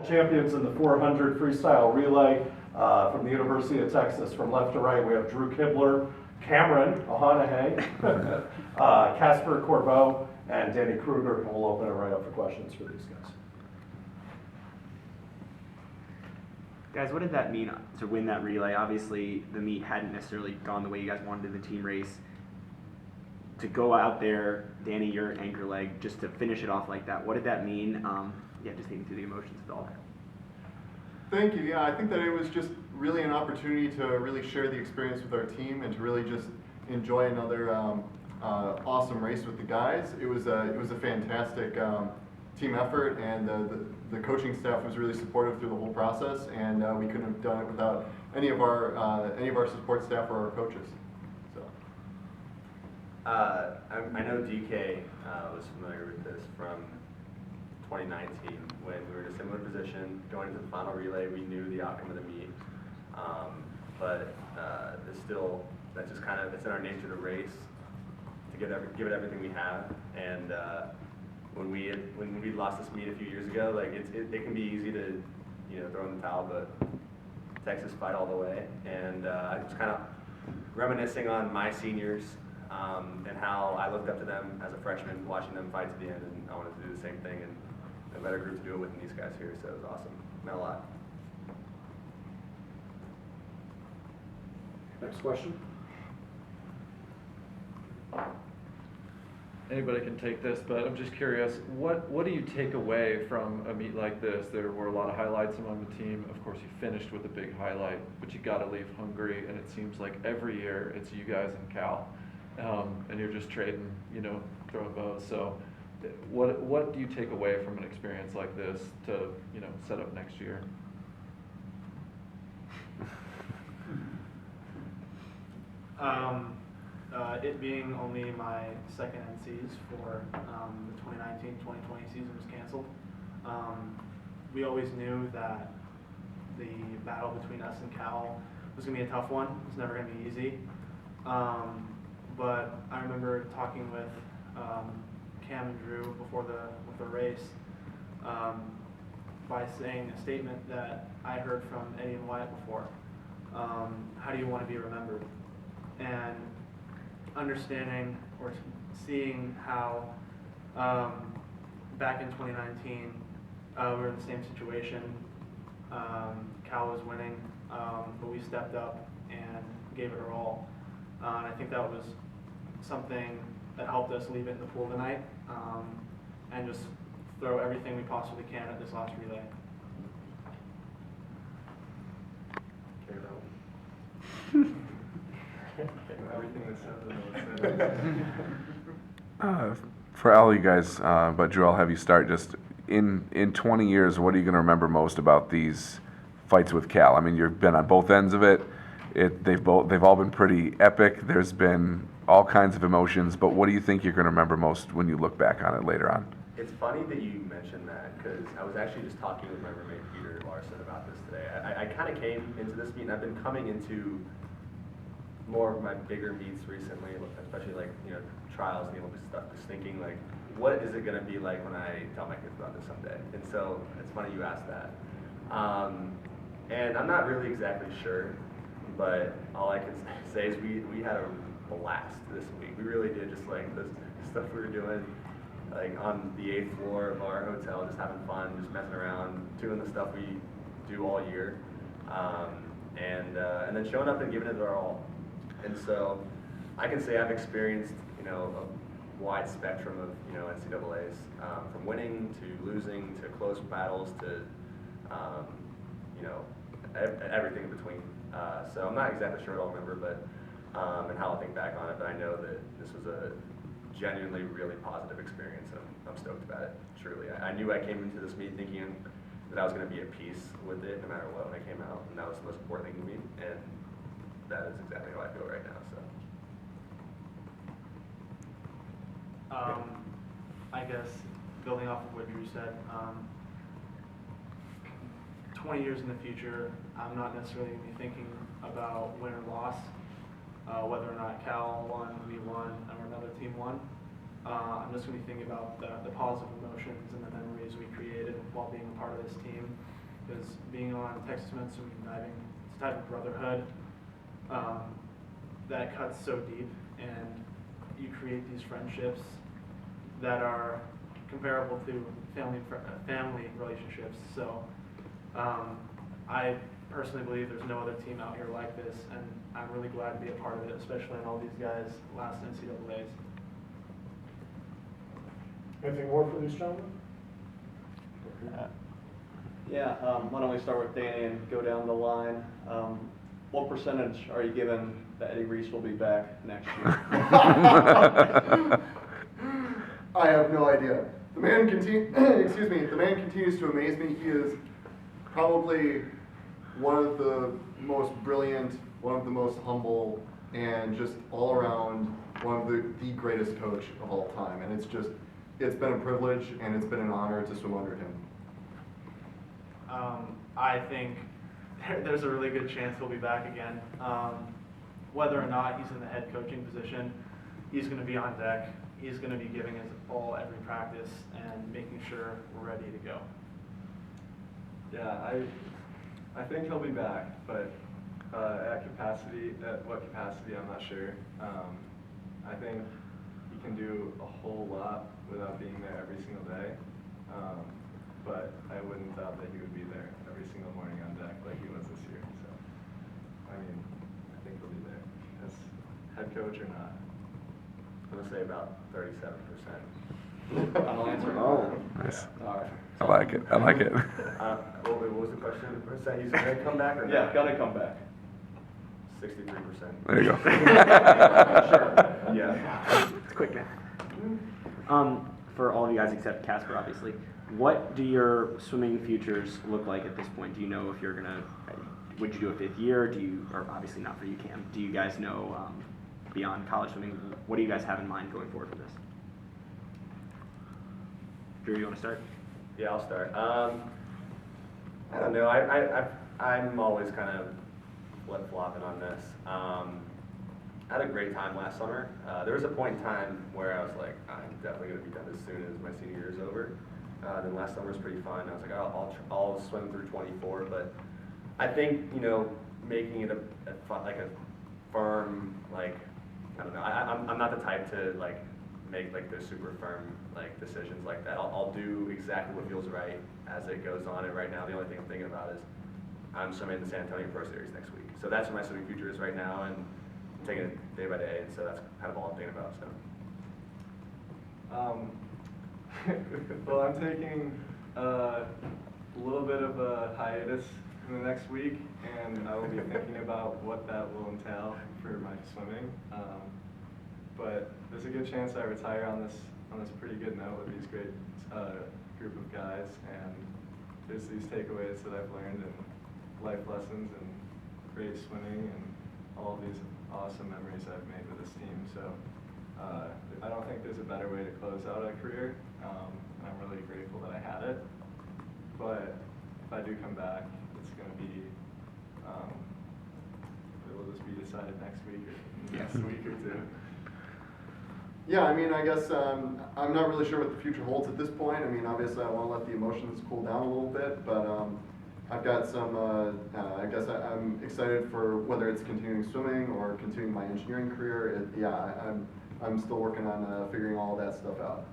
champions in the 400 freestyle relay from the University of Texas. From left to right, we have Drew Kibler, Cameron Auchinachie, Caspar, Corbeau, and Danny Krueger, and we'll open it right up for questions for these guys. Guys, what did that mean to win that relay? Obviously, the meet hadn't necessarily gone the way you guys wanted in the team race. To go out there, Danny, your anchor leg, just to finish it off like that, what did that mean? Yeah, just taking through the emotions of it all. Thank you. Yeah, I think that it was just really an opportunity to really share the experience with our team and to really just enjoy another awesome race with the guys. It was a fantastic team effort, and the coaching staff was really supportive through the whole process, and we couldn't have done it without any of our support staff or our coaches. So. I know DK was familiar with this from 2019 when we were in a similar position going into the final relay. We knew the outcome of the meet, but it's still, that's just kind of, it's in our nature to race, to give it everything we have. And when we lost this meet a few years ago, like it can be easy to throw in the towel, but Texas fight all the way. And I was kind of reminiscing on my seniors and how I looked up to them as a freshman, watching them fight to the end, and I wanted to do the same thing, and a better group to do it with than these guys here, so it was awesome. Meant a lot. Next question. Anybody can take this, but I'm just curious, what do you take away from a meet like this? There were a lot of highlights among the team. Of course, you finished with a big highlight, but you got to leave hungry, and it seems like every year it's you guys and Cal, and you're just trading, throwing bows. So what do you take away from an experience like this to, set up next year? It being only my second NCs for the 2019-2020 season was canceled. We always knew that the battle between us and Cal was going to be a tough one. It was never going to be easy. But I remember talking with Cam and Drew before the race by saying a statement that I heard from Eddie and Wyatt before. How do you want to be remembered? And understanding or seeing how back in 2019 we were in the same situation. Cal was winning, but we stepped up and gave it our all. And I think that was something that helped us leave it in the pool tonight and just throw everything we possibly can at this last relay. For all you guys, but Drew, I'll have you start. Just in 20 years, what are you going to remember most about these fights with Cal? I mean, you've been on both ends of it. They've all been pretty epic. There's been all kinds of emotions, but what do you think you're going to remember most when you look back on it later on? It's funny that you mentioned that, because I was actually just talking with my roommate Peter Larson about this today. I kind of came into this meet, and I've been coming into more of my bigger meets recently, especially like trials and the Olympic stuff, just thinking like, what is it going to be like when I tell my kids about this someday? And so it's funny you asked that. And I'm not really exactly sure, but all I can say is we had a blast this week. We really did, just like the stuff we were doing, like on the 8th floor of our hotel, just having fun, just messing around, doing the stuff we do all year, and then showing up and giving it our all. And so I can say I've experienced, a wide spectrum of, NCAAs, from winning to losing to close battles to, everything in between. So I'm not exactly sure what I'll remember, but and how I'll think back on it, but I know that this was a genuinely really positive experience, and I'm stoked about it, truly. I knew I came into this meet thinking that I was going to be at peace with it no matter what when I came out, and that was the most important thing to me, and that is exactly how I feel right now. So. I guess building off of what Drew said, 20 years in the future, I'm not necessarily going to be thinking about win or loss, whether or not Cal won, we won, or another team won. I'm just going to be thinking about the positive emotions and the memories we created while being a part of this team. Because being on Texas Men's Swimming and Diving, it's a type of brotherhood that cuts so deep, and you create these friendships that are comparable to family relationships. So I personally believe there's no other team out here like this, and I'm really glad to be a part of it, especially in all these guys' last NCAAs. Anything more for these gentlemen? Yeah, why don't we start with Danny and go down the line? What percentage are you giving that Eddie Reese will be back next year? I have no idea. The man the man continues to amaze me. He is probably one of the most brilliant, one of the most humble, and just all around one of the greatest coach of all time. And it's been a privilege and it's been an honor to swim under him. I think there's a really good chance he'll be back again. Whether or not he's in the head coaching position, he's going to be on deck. He's going to be giving his all every practice and making sure we're ready to go. Yeah, I think he'll be back, but at what capacity, I'm not sure. I think he can do a whole lot without being there every single day, but I wouldn't doubt that he would be there every single morning on deck like he was this year. So, I mean, I think he'll be there as head coach or not. I'm gonna say about 37%. Final answer? Oh. Nice. All right. I like it. I like it. What was the question? Percent he's gonna come back or not? Yeah, gotta come back. 63%. There you go. Sure. Yeah. It's quick math. For all of you guys except Caspar, obviously, what do your swimming futures look like at this point? Do you know if you're gonna, would you do a 5th year? Or obviously not for you, Cam. Do you guys know beyond college swimming, what do you guys have in mind going forward for this? Drew, you want to start? Yeah, I'll start. I don't know. I'm always kind of flip-flopping on this. I had a great time last summer. There was a point in time where I was like, I'm definitely going to be done as soon as my senior year is over. Then last summer was pretty fun. I was like, I'll swim through 24. But I think, making it a firm, like, I don't know. I'm not the type to make the super firm decisions like that. I'll do exactly what feels right as it goes on. And right now, the only thing I'm thinking about is I'm swimming the San Antonio Pro Series next week. So that's where my swimming future is right now, and I'm taking it day by day. And so that's kind of all I'm thinking about. So. Well, I'm taking a little bit of a hiatus in the next week, and I will be thinking about what that will entail for my swimming. But there's a good chance I retire on this pretty good note with these great group of guys, and there's these takeaways that I've learned and life lessons and great swimming and all these awesome memories I've made with this team. So I don't think there's a better way to close out a career, and I'm really grateful that I had it. But if I do come back, it's going to be, it will just be decided next week or next week or two. Yeah, I mean, I guess I'm not really sure what the future holds at this point. I mean, obviously I want to let the emotions cool down a little bit, but I've got some, I guess I'm excited for whether it's continuing swimming or continuing my engineering career. I'm still working on figuring all of that stuff out.